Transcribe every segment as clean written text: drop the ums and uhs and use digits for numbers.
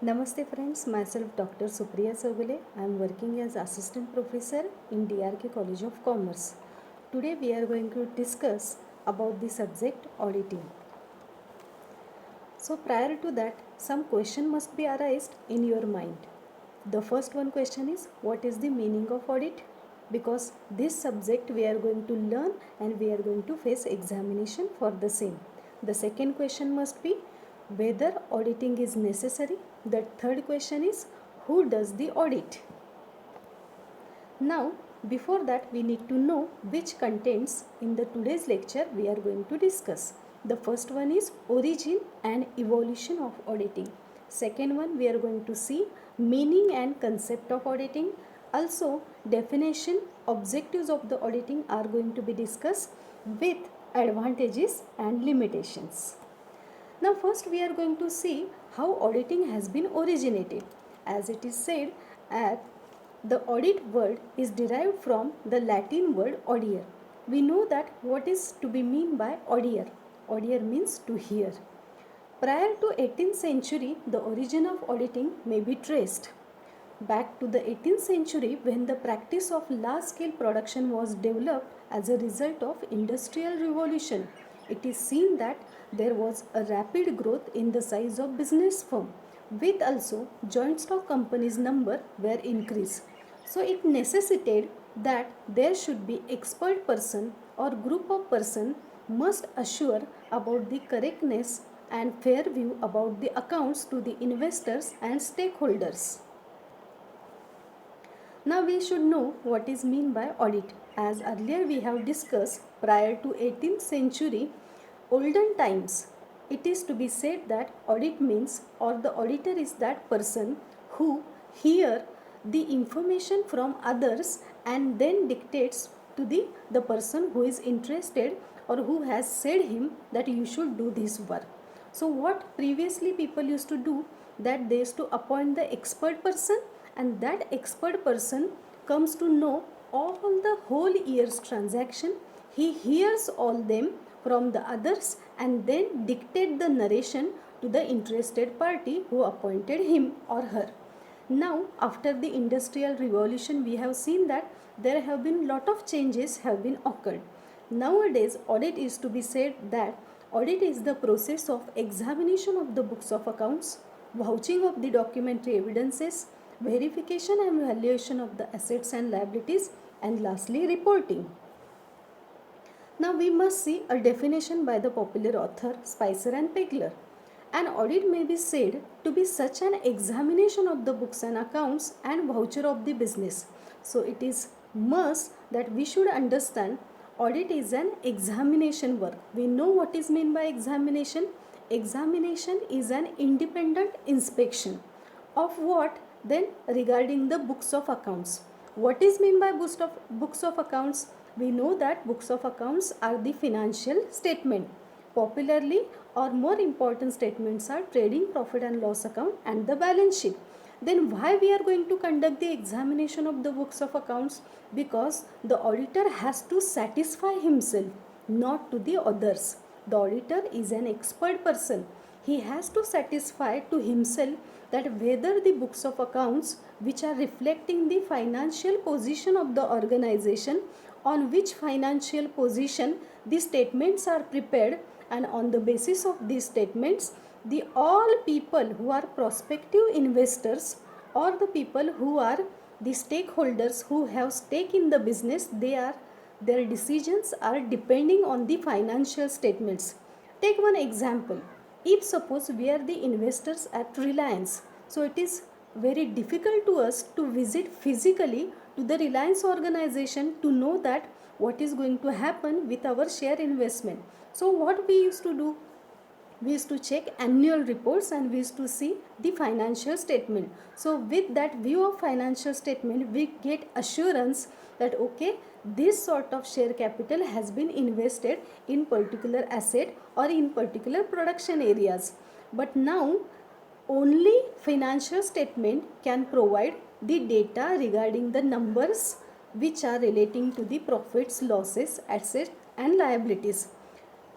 Namaste friends, myself Dr. Supriya Sogule. I am working as assistant professor in DRK College of Commerce. Today we are going to discuss about the subject auditing. So prior to that, some question must be arised in your mind. The first one question is, what is the meaning of audit? Because this subject we are going to learn and we are going to face examination for the same. The second question must be whether auditing is necessary. The third question is, who does the audit? Now, before that, we need to know which contents in the today's lecture we are going to discuss. The first one is origin and evolution of auditing. Second one, we are going to see meaning and concept of auditing. Also, definition, objectives of the auditing are going to be discussed with advantages and limitations. Now first we are going to see how auditing has been originated. As it is said, the audit word is derived from the Latin word audiere. We know that what is to be mean by audiere. Audiere means to hear. Prior to 18th century, the origin of auditing may be traced back to the 18th century when the practice of large scale production was developed as a result of industrial revolution. It is seen that there was a rapid growth in the size of business firm, with also joint stock companies number were increased. So it necessitated that there should be expert person or group of person must assure about the correctness and fair view about the accounts to the investors and stakeholders. Now we should know what is mean by audit. As earlier we have discussed, prior to 18th century, olden times, it is to be said that audit means or the auditor is that person who hear the information from others and then dictates to the person who is interested or who has said him that you should do this work. So what previously people used to do, that they used to appoint the expert person, and that expert person comes to know all the whole year's transaction. He hears all them from the others and then dictate the narration to the interested party who appointed him or her. Now after the industrial revolution, we have seen that there have been lot of changes have been occurred. Nowadays audit is to be said that audit is the process of examination of the books of accounts, vouching of the documentary evidences, verification and valuation of the assets and liabilities, and lastly reporting. Now we must see a definition by the popular author Spicer and Pegler. An audit may be said to be such an examination of the books and accounts and voucher of the business. So it is must that we should understand audit is an examination work. We know what is meant by examination. Examination is an independent inspection of what? Then regarding the books of accounts. What is meant by books of accounts? We know that books of accounts are the financial statement. Popularly or more important statements are trading profit and loss account and the balance sheet. Then why we are going to conduct the examination of the books of accounts? Because the auditor has to satisfy himself, not to the others. The auditor is an expert person. He has to satisfy to himself that whether the books of accounts which are reflecting the financial position of the organization, on which financial position the statements are prepared, and on the basis of these statements the all people who are prospective investors or the people who are the stakeholders who have stake in the business, their decisions are depending on the financial statements. Take one example. If suppose we are the investors at Reliance, so it is very difficult to us to visit physically to the Reliance organization to know that what is going to happen with our share investment. So what we used to do, we used to check annual reports and we used to see the financial statement. So with that view of financial statement, we get assurance that okay, this sort of share capital has been invested in particular asset or in particular production areas. But now only financial statement can provide the data regarding the numbers which are relating to the profits, losses, assets and liabilities.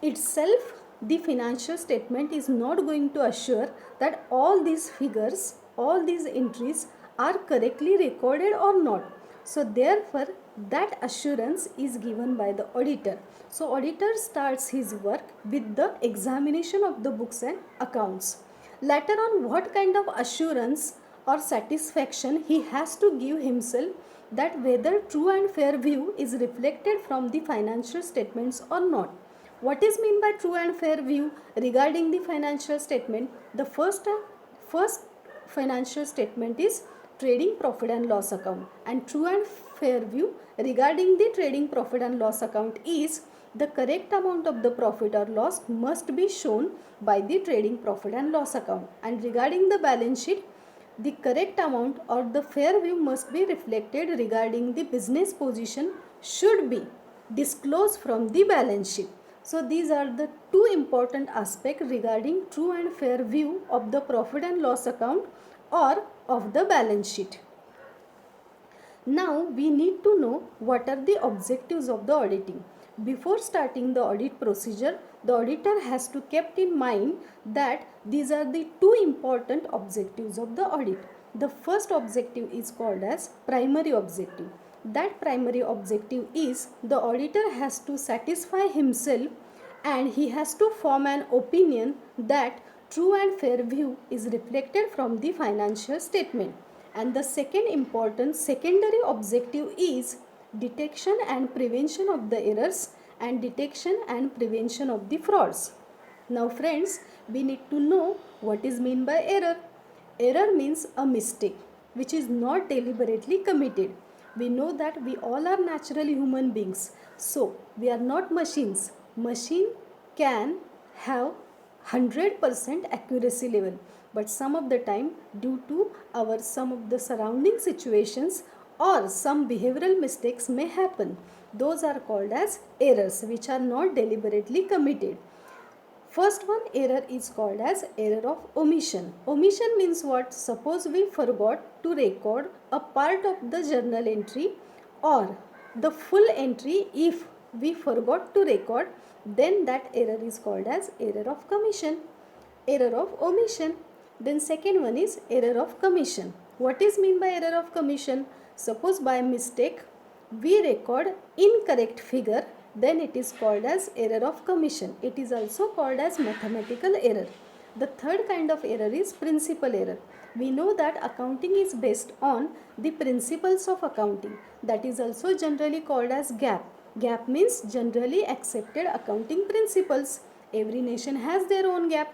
Itself the financial statement is not going to assure that all these figures, all these entries are correctly recorded or not. So therefore that assurance is given by the auditor. So auditor starts his work with the examination of the books and accounts. Later on, what kind of assurance or satisfaction he has to give himself that whether true and fair view is reflected from the financial statements or not. What is meant by true and fair view regarding the financial statement? The first financial statement is trading profit and loss account, and true and fair view regarding the trading profit and loss account is the correct amount of the profit or loss must be shown by the trading profit and loss account, and regarding the balance sheet the correct amount or the fair view must be reflected regarding the business position should be disclosed from the balance sheet. So these are the two important aspects regarding true and fair view of the profit and loss account or of the balance sheet. Now we need to know what are the objectives of the auditing. Before starting the audit procedure, the auditor has to keep in mind that these are the two important objectives of the audit. The first objective is called as primary objective. That primary objective is the auditor has to satisfy himself and he has to form an opinion that true and fair view is reflected from the financial statement. And the second important secondary objective is detection and prevention of the errors and detection and prevention of the frauds. Now friends, we need to know what is meant by error. Error means a mistake which is not deliberately committed. We know that we all are natural human beings, so we are not machines. Machine can have 100% accuracy level, but some of the time due to our some of the surrounding situations or some behavioral mistakes may happen. Those are called as errors which are not deliberately committed. First one error is called as error of omission. Omission means what? Suppose we forgot to record a part of the journal entry or the full entry. If we forgot to record, then that error is called as error of commission, error of omission. Then second one is error of commission. What is mean by error of commission? Suppose by mistake we record incorrect figure, then it is called as error of commission. It is also called as mathematical error. The third kind of error is principal error. We know that accounting is based on the principles of accounting. That is also generally called as GAAP. GAAP means generally accepted accounting principles. Every nation has their own GAAP.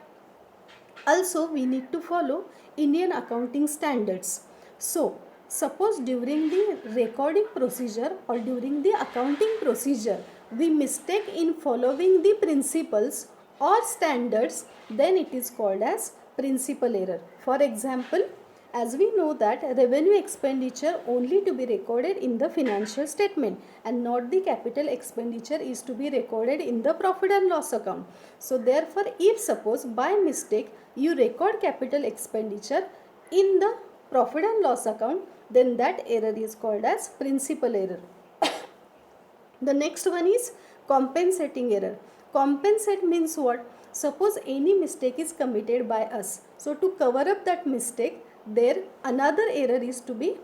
Also, we need to follow Indian accounting standards. So, suppose during the recording procedure or during the accounting procedure, we mistake in following the principles or standards, then it is called as principal error. For example, as we know that revenue expenditure only to be recorded in the financial statement and not the capital expenditure is to be recorded in the profit and loss account. So therefore, if suppose by mistake you record capital expenditure in the profit and loss account, then that error is called as principal error. The next one is compensating error. Compensate means what? Suppose any mistake is committed by us. So to cover up that mistake, there another error is to be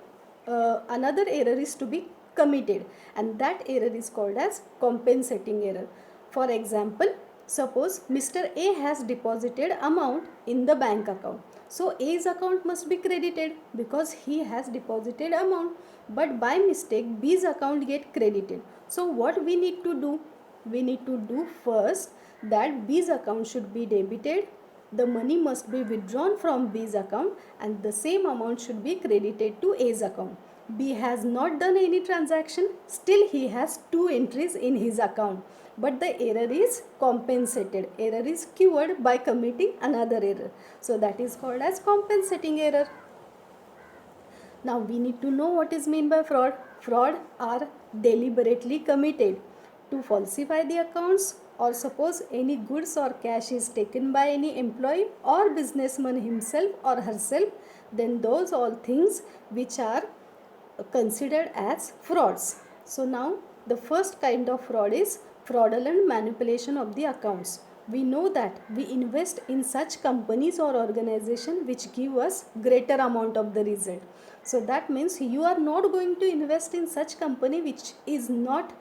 committed, and that error is called as compensating error. For example, suppose Mr. A has deposited amount in the bank account. So A's account must be credited because he has deposited amount, but by mistake B's account get credited. So what we need to do? We need to do first that B's account should be debited, the money must be withdrawn from B's account and the same amount should be credited to A's account. B has not done any transaction, still he has two entries in his account, but the error is compensated. Error is cured by committing another error. So that is called as compensating error. Now we need to know what is meant by fraud. Fraud are deliberately committed to falsify the accounts, or suppose any goods or cash is taken by any employee or businessman himself or herself, then those all things which are considered as frauds. So now the first kind of fraud is fraudulent manipulation of the accounts. we know that we invest in such companies or organization which give us greater amount of the result. So that means you are not going to invest in such company which is not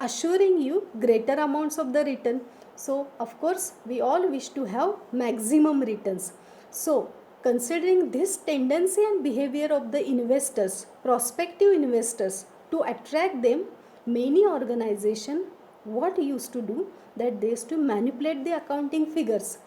assuring you greater amounts of the return. So of course we all wish to have maximum returns. So considering this tendency and behavior of the investors, prospective investors, to attract them, many organization what used to do that they used to manipulate the accounting figures.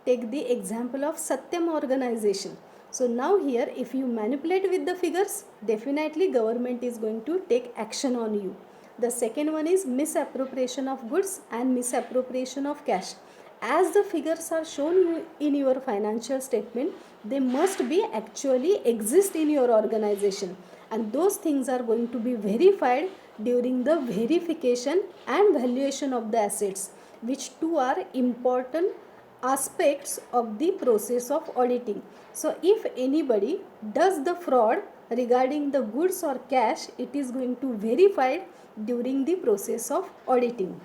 Take the example of Satyam organization. So now here if you manipulate with the figures, definitely government is going to take action on you. The second one is misappropriation of goods and misappropriation of cash. As the figures are shown in your financial statement, they must be actually exist in your organization, and those things are going to be verified during the verification and valuation of the assets, which two are important aspects of the process of auditing. So if anybody does the fraud regarding the goods or cash, it is going to verified during the process of auditing.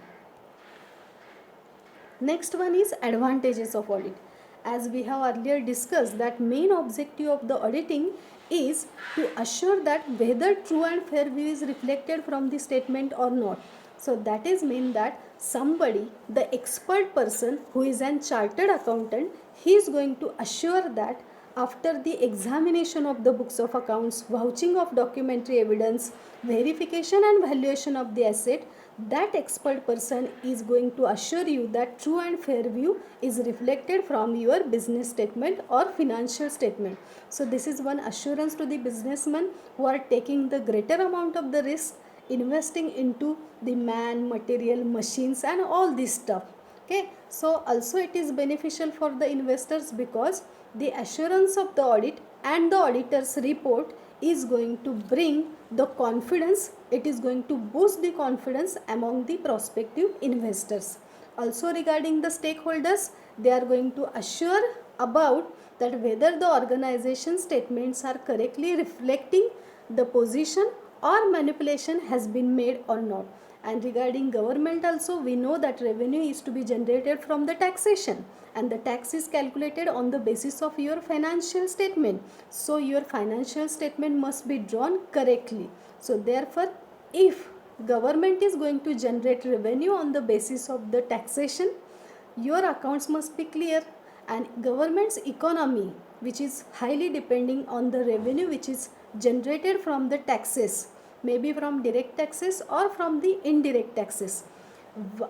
Next one is advantages of audit. As we have earlier discussed, that main objective of the auditing is to assure that whether true and fair view is reflected from the statement or not. So that is mean that somebody, the expert person who is an chartered accountant, he is going to assure that after the examination of the books of accounts, vouching of documentary evidence, verification and valuation of the asset, that expert person is going to assure you that true and fair view is reflected from your business statement or financial statement. So this is one assurance to the businessmen who are taking the greater amount of the risk, investing into the man, material, machines and all this stuff. Okay, so also it is beneficial for the investors because the assurance of the audit and the auditor's report is going to bring the confidence, it is going to boost the confidence among the prospective investors. Also regarding the stakeholders, they are going to assure about that whether the organization statements are correctly reflecting the position or manipulation has been made or not. And regarding government also, we know that revenue is to be generated from the taxation, and the tax is calculated on the basis of your financial statement. So your financial statement must be drawn correctly. So therefore, if government is going to generate revenue on the basis of the taxation, your accounts must be clear, and government's economy, which is highly depending on the revenue which is generated from the taxes, maybe from direct taxes or from the indirect taxes,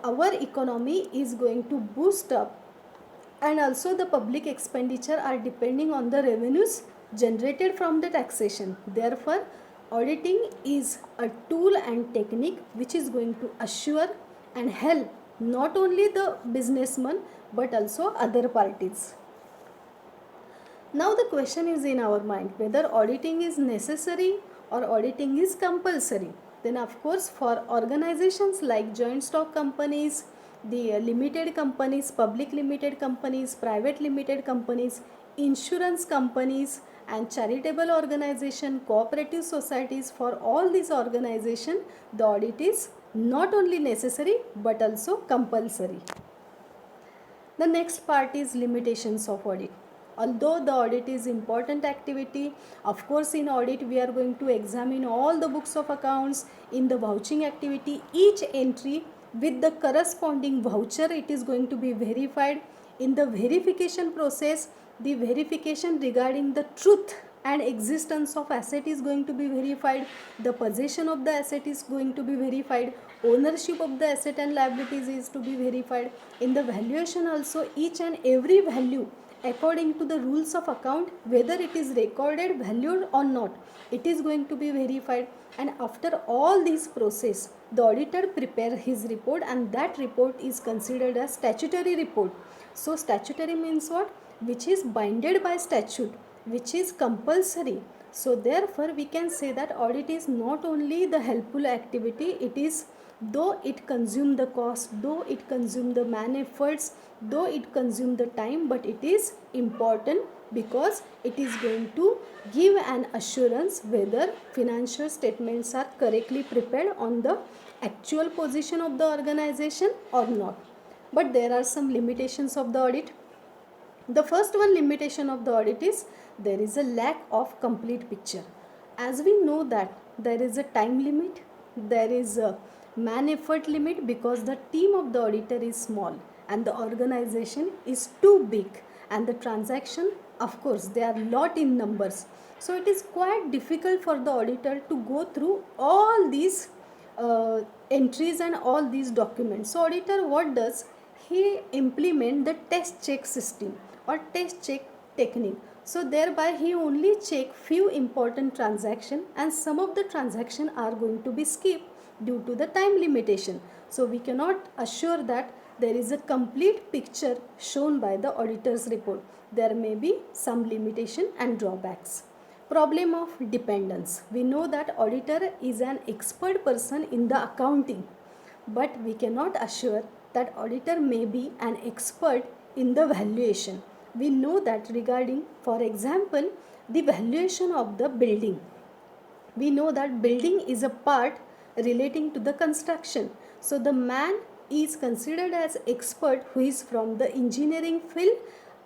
our economy is going to boost up, and also the public expenditure are depending on the revenues generated from the taxation. Therefore, auditing is a tool and technique which is going to assure and help not only the businessman but also other parties. Now the question is in our mind whether auditing is necessary or auditing is compulsory. Then of course for organizations like joint stock companies, the limited companies, public limited companies, private limited companies, insurance companies and charitable organization, cooperative societies, for all these organizations the audit is not only necessary but also compulsory. The next part is limitations of audit. Although the audit is important activity, of course in audit we are going to examine all the books of accounts. In the vouching activity, each entry with the corresponding voucher, it is going to be verified. In the verification process, the verification regarding the truth and existence of asset is going to be verified. The possession of the asset is going to be verified. Ownership of the asset and liabilities is to be verified. In the valuation also, each and every value according to the rules of account, whether it is recorded, valued or not, it is going to be verified. And after all this process, the auditor prepare his report, and that report is considered as statutory report. So statutory means what? Which is binded by statute, which is compulsory. So therefore we can say that audit is not only the helpful activity, it is, though it consume the cost, though it consume the man efforts, though it consume the time, but it is important because it is going to give an assurance whether financial statements are correctly prepared on the actual position of the organization or not. but there are some limitations of the audit. The first one limitation of the audit is there is a lack of complete picture. As we know that there is a time limit, there is a man effort limit because the team of the auditor is small and the organization is too big, and the transaction, of course, they are lot in numbers. So it is quite difficult for the auditor to go through all these entries and all these documents. So auditor what does? He implement the test check system or test check technique. So thereby he only check few important transaction, and some of the transaction are going to be skipped due to the time limitation. So we cannot assure that there is a complete picture shown by the auditor's report. There may be some limitation and drawbacks. Problem of dependence. We know that auditor is an expert person in the accounting, but we cannot assure that auditor may be an expert in the valuation. We know that regarding, for example, the valuation of the building. We know that building is a part relating to the construction. So the man is considered as expert who is from the engineering field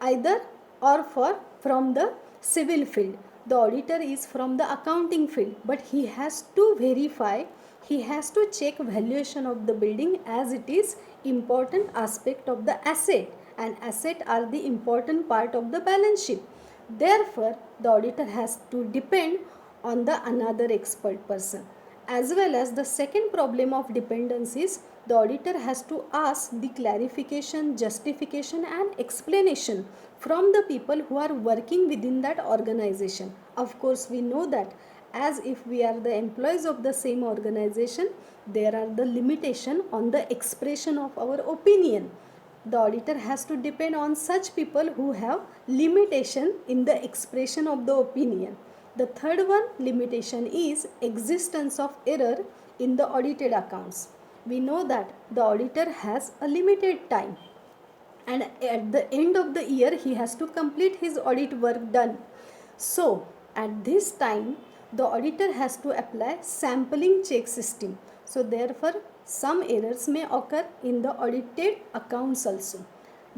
either or from the civil field. The auditor is from the accounting field, but he has to verify, he has to check valuation of the building as it is important aspect of the asset, and asset are the important part of the balance sheet. Therefore, the auditor has to depend on the another expert person. As well as the second problem of dependence is the auditor has to ask the clarification, justification and explanation from the people who are working within that organization. Of course, we know that as if we are the employees of the same organization, there are the limitation on the expression of our opinion. The auditor has to depend on such people who have limitation in the expression of the opinion. The third one limitation is existence of error in the audited accounts. We know that the auditor has a limited time, and at the end of the year he has to complete his audit work done. So at this time the auditor has to apply sampling check system. So therefore some errors may occur in the audited accounts also.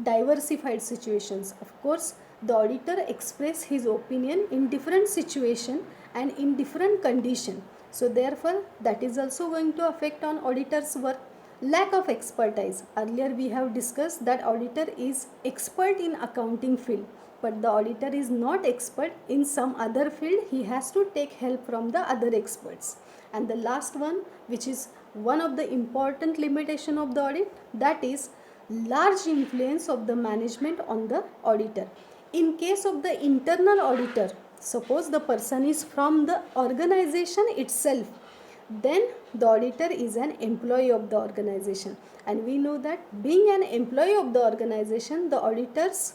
Diversified situations. Of course, the auditor express his opinion in different situation and in different condition. So therefore that is also going to affect on auditor's work. Lack of expertise. Earlier we have discussed that auditor is expert in accounting field, but the auditor is not expert in some other field. He has to take help from the other experts. And the last one, which is one of the important limitation of the audit, that is large influence of the management on the auditor. In case of the internal auditor, suppose the person is from the organization itself, then the auditor is an employee of the organization, and we know that being an employee of the organization, the auditors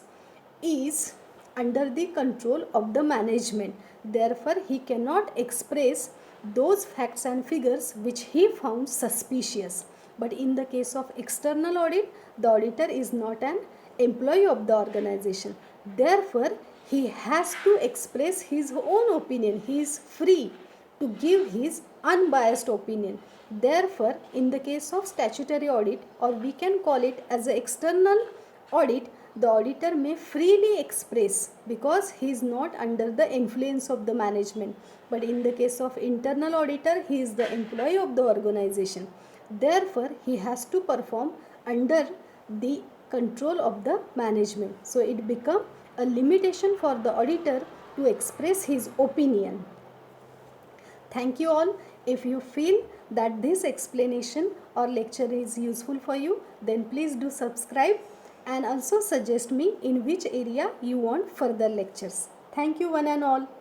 is under the control of the management. Therefore he cannot express those facts and figures which he found suspicious. But in the case of external audit, the auditor is not an employee of the organization. Therefore he has to express his own opinion. He is free to give his unbiased opinion. Therefore, in the case of statutory audit, or we can call it as an external audit, the auditor may freely express because he is not under the influence of the management. But in the case of internal auditor, he is the employee of the organization. Therefore, he has to perform under the control of the management. So it becomes a limitation for the auditor to express his opinion. Thank you all. If you feel that this explanation or lecture is useful for you, then please do subscribe and also suggest me in which area you want further lectures. Thank you one and all.